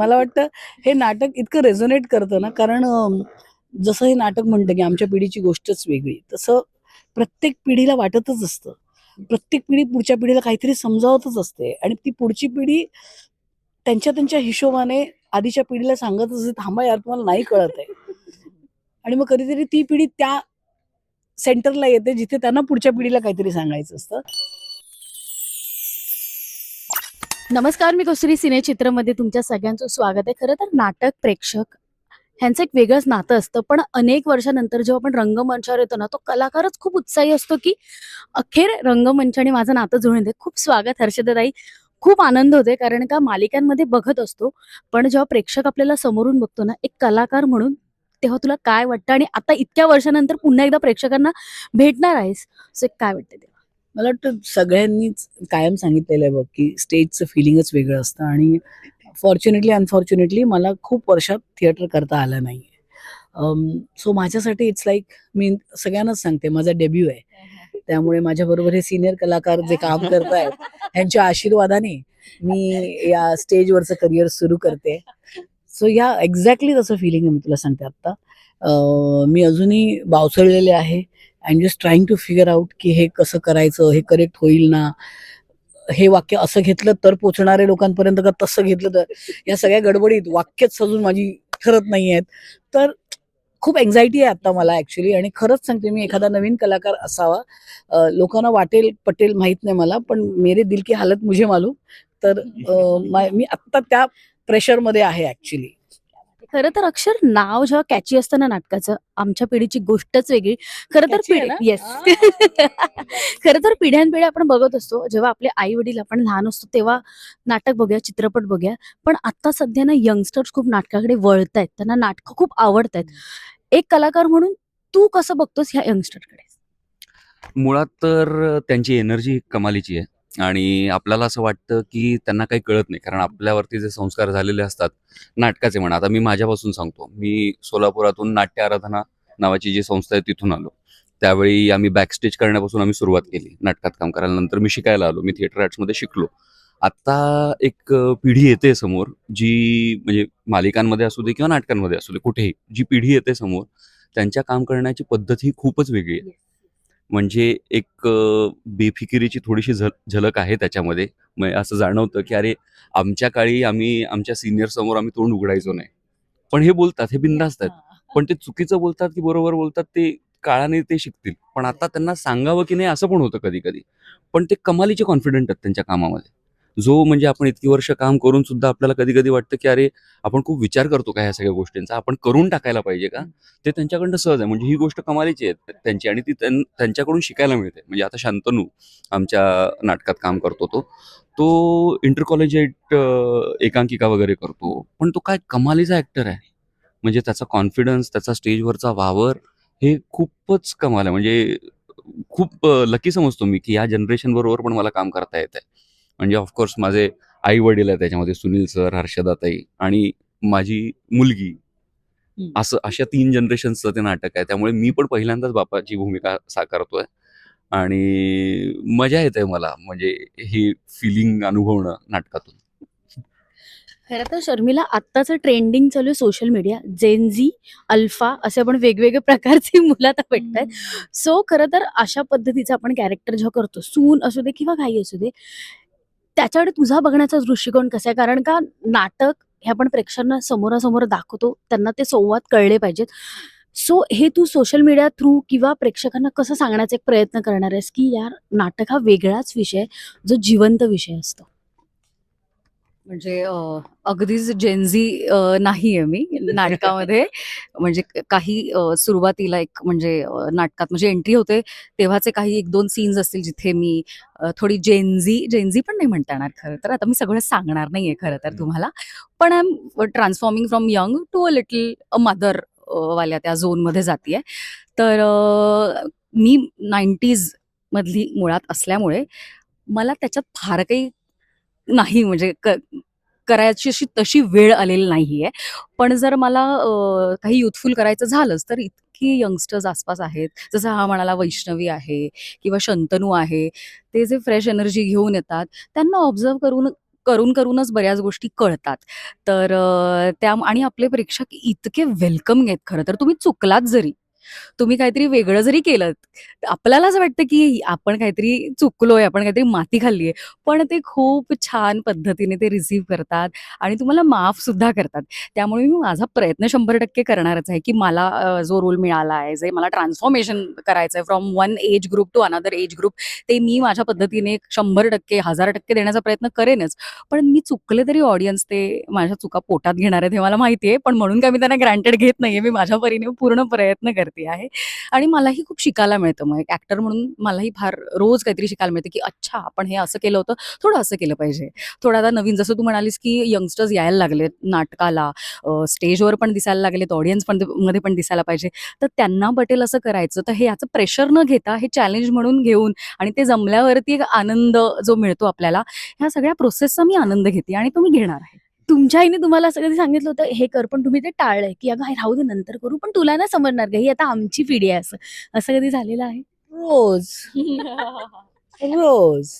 मला वाटतं हे नाटक इतकं रेझोनेट करतं ना, कारण जसं हे नाटक म्हणतं की आमच्या पिढीची गोष्टच वेगळी, तसं प्रत्येक पिढीला वाटतच असतं. प्रत्येक पिढी पुढच्या पिढीला काहीतरी समजावतच असते आणि ती पुढची पिढी त्यांच्या त्यांच्या हिशोबाने आधीच्या पिढीला सांगत असते, "थांबा यार, तुम्हाला नाही कळत आहे." आणि मग कधीतरी ती पिढी त्या सेंटरला येते, जिथे त्यांना पुढच्या पिढीला काहीतरी सांगायचं असतं. नमस्कार, मी कस्तुरी सिनेचित्रमध्ये तुमच्या सगळ्यांचं स्वागत आहे. खरं तर नाटक प्रेक्षक ह्यांचं एक वेगळंच नातं असतं. पण अनेक वर्षानंतर जेव्हा आपण रंगमंचावर येतो ना, तो कलाकारच खूप उत्साही असतो, की अखेर रंगमंचाने माझं नातं जुळून दे. खूप स्वागत हर्षदाताई. खूप आनंद होते कारण का मालिकांमध्ये बघत असतो, पण जेव्हा प्रेक्षक आपल्याला समोरून बघतो ना, एक कलाकार म्हणून तेव्हा तुला काय वाटतं? आणि आता इतक्या वर्षानंतर पुन्हा एकदा प्रेक्षकांना भेटणार आहेस, सो काय वाटतं तेव्हा? मला वाटतं सगळ्यांनीच कायम सांगितलेलं आहे बघ, की स्टेजचं फिलिंगच वेगळं असतं आणि फॉर्च्युनेटली, अनफॉर्च्युनेटली मला खूप वर्षात थिएटर करता आलं नाहीये. सो माझ्यासाठी इट्स लाइक मी सगळ्यांनाच सांगते माझा डेब्यू आहे. त्यामुळे माझ्याबरोबर हे सीनियर कलाकार जे काम करतायत, ह्यांच्या आशीर्वादाने मी या स्टेजवरचं करिअर सुरू करते. सो या एक्झॅक्टली तसं फिलिंग आहे मी तुला सांगते आत्ता. मी अजूनही बावचळलेले आहे. I am just trying to figure out की हे कसं करायचं, हे करेक्ट होईल ना? हे वाक्य असं घेतलं तर पोहोचणार आहे लोकांपर्यंत का तसं घेतलं तर? या सगळ्या गडबडीत वाक्यच सजून माझी ठरत नाहीयेत. तर खूप अँक्झायटी आहे आता मला ॲक्चुअली आणि खरंच सांगते मी एखादा नवीन कलाकार असावा. लोकांना वाटेल पटेल माहीत नाही मला, पण मेरे दिल की हालत मुझे मालूम. तर मी आत्ता त्या प्रेशरमध्ये आहे ॲक्चुअली. खरं तर अक्षर नाव जेव्हा कॅची असतं ना नाटकाचं, आमच्या पिढीची गोष्टच वेगळी. खरं तर कॅची आहे ना? येस. खरं तर पिढ्यानपिढ्या आपण बघत असतो. जेव्हा आपले आई-वडील आपण लहान असतो तेव्हा नाटक बघूया, चित्रपट बघूया. पण आता सध्या ना यंगस्टर्स खूप नाटकाकडे वळतायत. त्यांना नाटकं खूप आवडतायत. एक कलाकार म्हणून तू कसं बघतोस ह्या यंगस्टरकडे? मुळात तर त्यांची एनर्जी कमालीची आहे आणि आपल्याला असं वाटतं, की त्यांना काही कळत नाही. कारण आपल्यावरती जे संस्कार झालेले असतात, नाटकाचे म्हणा. आता मी माझ्यापासून सांगतो. मी सोलापुरातून नाट्य आराधना नावाची जी संस्था आहे तिथून आलो. त्यावेळी आम्ही बॅकस्टेज करण्यापासून आम्ही सुरुवात केली नाटकात काम करायला. नंतर मी शिकायला आलो. मी थिएटर आर्ट्समध्ये शिकलो. आता एक पिढी येते समोर, जी म्हणजे मालिकांमध्ये असू दे किंवा नाटकांमध्ये असू दे, कुठेही जी पिढी येते समोर, त्यांच्या काम करण्याची पद्धत ही खूपच वेगळी आहे. म्हणजे एक बेफिकिरीची थोडीशी झलक आहे त्याच्यामध्ये. मग असं जाणवतं, की अरे, आमच्या काळी आम्ही आमच्या सीनियर समोर आम्ही तोंड उघडायचो नाही. पण हे बोलतात, हे बिनधास्त आहेत. पण ते चुकीचं बोलतात, की बरोबर बोलतात ते काळाने ते शिकतील. पण आता त्यांना सांगावं की नाही असं पण होतं कधी-कधी. पण ते कमालीचे कॉन्फिडंट आहेत त्यांच्या कामामध्ये. जो म्हणजे आपण इतकी वर्ष काम करून सुद्धा आपल्याला कधी-कधी वाटतं, की अरे, आपण खूप विचार करतो का ह्या सगळ्या गोष्टींचा? आपण करून टाकायला पाहिजे का? ते त्यांच्याकडनं सहज आहे. म्हणजे ही गोष्ट कमालीची आहे त्यांची आणि ती त्यांच्याकडून शिकायला मिळते. म्हणजे आता शांतनू आमच्या नाटकात काम करतो तो. तो इंटर कॉलेजिएट एकांकिका वगैरे करतो. पण तो काय कमालीचा ॲक्टर आहे. म्हणजे त्याचा कॉन्फिडन्स, त्याचा स्टेजवरचा वावर हे खूपच कमाल आहे. म्हणजे खूप लकी समजतो मी, की या जनरेशन बरोबर पण मला काम करता येतंय. म्हणजे ऑफकोर्स माझे आई-वडील आहेत त्याच्यामध्ये सुनील सर, हर्षदाताई आणि माझी मुलगी. असं अशा 3 जनरेशन्सचं ते नाटक आहे. त्यामुळे मी पण पहिल्यांदाच बापाची भूमिका साकारतोय आणि मजा येते मला म्हणजे ही फिलिंग अनुभवणं नाटकातून. खरं तर शर्मिला आत्ताचं ट्रेंडिंग चालू आहे सोशल मीडिया. जेन झी, अल्फा असे आपण वेगवेगळे प्रकारची मुलं आता भेटतायत. सो खरं तर अशा पद्धतीचं आपण कॅरेक्टर जेव्हा करतो, सून असू दे किंवा काही असू दे, त्याच्याकडे तुझा बघण्याचा दृष्टिकोन कसा आहे? कारण का नाटक हे आपण प्रेक्षकांना समोरासमोर दाखवतो, त्यांना ते संवाद कळले पाहिजेत. सो हे तू सोशल मीडिया थ्रू किंवा प्रेक्षकांना कसं सांगण्याचा एक प्रयत्न करणार आहेस, की यार नाटक हा वेगळाच विषय आहे, जो जिवंत विषय असतो? म्हणजे अगदीच जेनझी नाहीये मी नाटकामध्ये. म्हणजे काही सुरुवातीला एक म्हणजे नाटकात म्हणजे एंट्री होते तेव्हाचे काही 1-2 सीन्स असतील जिथे मी थोडी जेनझी पण नाही म्हणता येणार खरं तर. आता मी सगळं सांगणार नाहीये खरं तर तुम्हाला. पण I am transforming from young to a little mother वाल्या त्या झोनमध्ये जातीये. तर मी 90s मधली मुळात असल्यामुळे मला त्याच्यात फार काही नाही म्हणजे करायची अशी तशी वेळ आलेली नाहीये. पण जर मला काही युथफुल करायचं झालंच, तर इतकी यंगस्टर्स आसपास आहेत. जसं हा म्हणाला वैष्णवी आहे किंवा शंतनू आहे. ते जे फ्रेश एनर्जी घेऊन येतात, त्यांना ऑब्झर्व्ह करून करूनच बऱ्याच गोष्टी कळतात. तर त्या आणि आपले प्रेक्षक इतके वेलकमिंग आहेत खरं तर. तुम्ही चुकलात जरी, तुम्ही काहीतरी वेगळं जरी केलंत, तर आपल्याला असं वाटतं की आपण काहीतरी चुकलोय, आपण काहीतरी माती खाल्लीये. पण ते खूप छान पद्धतीने ते रिसीव्ह करतात आणि तुम्हाला माफ सुद्धा करतात. त्यामुळे मी माझा प्रयत्न 100% करणारच आहे, की मला जो रोल मिळाला आहे, जे मला ट्रान्सफॉर्मेशन करायचं आहे from one age group to another age group, ते मी माझ्या पद्धतीने 100%, 1000% देण्याचा प्रयत्न करेनच. पण मी चुकले तरी ऑडियन्स ते माझ्या चुका पोटात घेणार आहेत हे मला माहिती आहे. पण म्हणून काय मी त्यांना ग्रँटेड घेत नाहीये. मी माझ्या परीने पूर्ण प्रयत्न करते आहे आणि मलाही खूप शिकायला मिळतं. मग एक ॲक्टर म्हणून मलाही फार रोज काहीतरी शिकायला मिळतं, की अच्छा आपण हे असं केलं होतं, थोडं असं केलं पाहिजे. थोडं आता नवीन जसं तू म्हणालीस, की यंगस्टर्स यायला लागलेत नाटकाला, स्टेजवर पण दिसायला लागलेत, ऑडियन्स पण मध्ये पण दिसायला पाहिजे. तर त्यांना पटेल असं करायचं. तर हे याचं प्रेशर न घेता हे चॅलेंज म्हणून घेऊन आणि ते जमल्यावरती एक आनंद जो मिळतो आपल्याला, ह्या सगळ्या प्रोसेसचा मी आनंद घेते आणि तो मी घेणार आहे. तुमच्या आईने तुम्हाला असं कधी सांगितलं होतं हे कर, पण तुम्ही ते टाळलंय, की अगं हे राहू दे नंतर करू, पण तुला नाही समजणार का ही आता आमची पिढी आहे असं. असं कधी झालेलं आहे? रोज रोज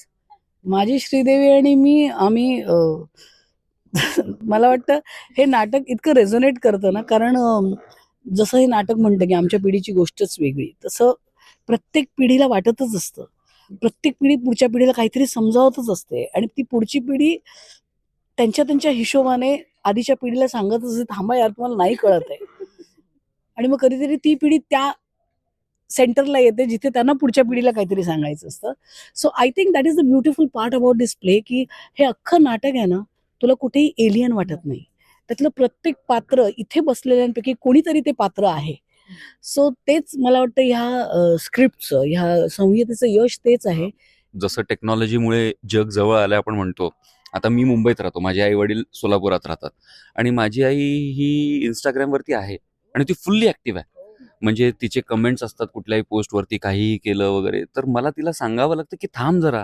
माझी श्रीदेवी आणि मी आम्ही मला वाटतं हे नाटक इतकं रेझोनेट करतं ना, कारण जसं हे नाटक म्हणतं की आमच्या पिढीची गोष्टच वेगळी, तसं प्रत्येक पिढीला वाटतच असतं. प्रत्येक पिढी पुढच्या पिढीला काहीतरी समजावतच असते आणि ती पुढची पिढी त्यांच्या हिशोबाने आधीच्या पिढीला सांगत असते, थांबा यार तुम्हाला नाही कळत आहे. आणि मग कधीतरी ती पिढी त्या सेंटरला येते जिथे त्यांना पुढच्या पिढीला काहीतरी सांगायचं असतं. So I think that is the beautiful part about this play, की हे अख्खं नाटक आहे ना, तुला कुठेही एलियन वाटत नाही. त्यातलं प्रत्येक पात्र इथे बसलेल्यांपैकी कोणीतरी ते पात्र आहे. सो तेच मला वाटतं ह्या स्क्रिप्टचं, ह्या संहितेचं यश तेच आहे. जसं टेक्नॉलॉजीमुळे जग जवळ आलं आपण म्हणतो. आता मी मुंबईत राहतो, माझे आई वडील सोलापुरात राहतात आणि माझी आई ही इंस्टाग्रामवरती आहे आणि ती फुल्ली ॲक्टिव्ह आहे. म्हणजे तिचे कमेंट्स असतात कुठल्याही पोस्टवरती, काहीही केलं वगैरे, तर मला तिला सांगावं लागतं की थांब जरा,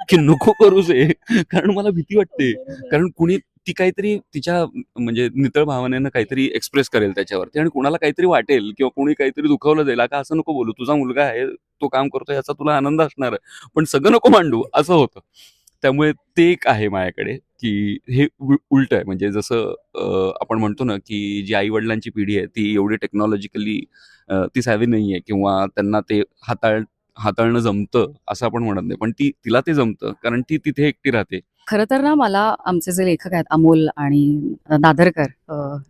की नको करूच हे. कारण मला भीती वाटते. कारण कुणी ती काहीतरी तिच्या म्हणजे नितळ भावनेनं काहीतरी एक्सप्रेस करेल त्याच्यावरती आणि कुणाला काहीतरी वाटेल किंवा कोणी काहीतरी दुखावलं जाईल, "का असं नको बोलू, तुझा मुलगा आहे, तो काम करतो याचा तुला आनंद असणार आहे, पण सगळं नको मांडू," असं होतं. त्यामुळे ते एक आहे माझ्याकडे, की हे उलटं आहे. म्हणजे जसं आपण म्हणतो ना, की जी आई-वडिलांची पिढी आहे ती एवढी टेक्नॉलॉजिकली ती सॅव्ही नाहीये किंवा त्यांना ते हाताळणं जमतं असं आपण म्हणत नाही. पण तिला ते जमतं कारण ती तिथे एकटी राहते. खरं तर ना मला आमचे जे लेखक आहेत अमोल आणि दादरकर,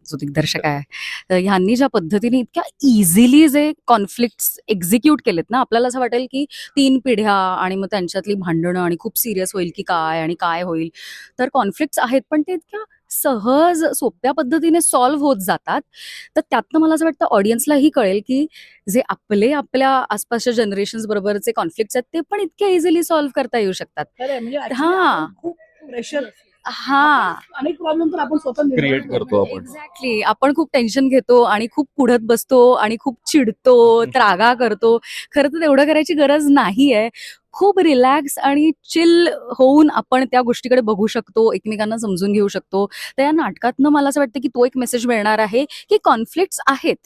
जो दिग्दर्शक आहे, तर ह्यांनी ज्या पद्धतीने इतक्या इझिली जे कॉन्फ्लिक्ट्स एक्झिक्यूट केलेत ना, आपल्याला असं वाटेल की 3 पिढ्या आणि मग त्यांच्यातली भांडणं आणि खूप सिरियस होईल की काय आणि काय होईल. तर कॉन्फ्लिक्ट्स आहेत पण ते इतक्या सहज सोप्या पद्धतीने सॉल्व्ह होत जातात. तर त्यातनं मला असं वाटतं ऑडियन्सलाही कळेल की जे आपल्या आसपासच्या जनरेशन्स बरोबरचे कॉन्फ्लिक्ट्स आहेत ते पण इतक्या इझिली सॉल्व्ह करता येऊ शकतात. खरं आहे, म्हणजे actually हां. आपण खूप प्रेशर, हां. अनेक प्रॉब्लेम तर आपण स्वतः निर्माण क्रिएट करतो आपण. एक्झॅक्टली. आपण खूप टेन्शन घेतो आणि खूप पुढत बसतो आणि खूप चिडतो, त्रागा करतो. खरं तर तेवढं करायची गरज नाहीये. खूप रिलॅक्स आणि चिल होऊन आपण त्या गोष्टीकडे बघू शकतो, एकमेकांना समजून घेऊ शकतो. तर या नाटकातनं मला असं वाटतं, की तो एक मेसेज मिळणार आहे, की कॉन्फ्लिक्ट्स आहेत,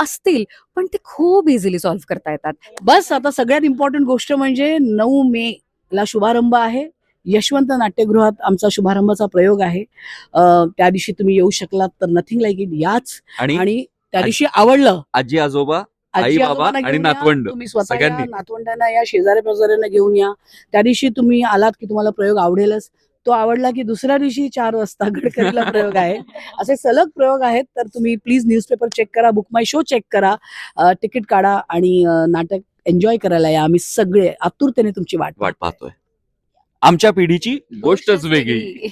असतील, पण ते खूप इझिली सॉल्व्ह करता येतात. बस आता सगळ्यात इम्पॉर्टंट गोष्ट म्हणजे 9 मे ला शुभारंभ आहे. यशवंत नाट्यगृहात आमचा शुभारंभाचा प्रयोग आहे. त्या दिवशी तुम्ही येऊ शकलात तर नथिंग लाईक इट याच. आणि आणि त्या दिवशी आवडलं, आजी-आजोबा, आई-बाबा आजी-आजोबांना आणि घेऊन या, नातवंड तुम्ही स्वतः या, सगळ्यांनी. नातवंडांना या, शेजाऱ्या-पाजाऱ्यांना घेऊन या. त्या दिवशी तुम्ही आलात की तुम्हाला प्रयोग आवडेलच. तो आवडला की दुसऱ्या दिवशी 4 वाजता गडकरीला प्रयोग आहे. असे सलग प्रयोग आहेत. तर तुम्ही प्लीज न्यूजपेपर चेक करा, बुक माय शो चेक करा, तिकीट काढा आणि नाटक एन्जॉय करायला या. आम्ही सगळे आतुरतेने तुमची वाट वाट पाहतोय. आमच्या पिढीची गोष्टच वेगळी.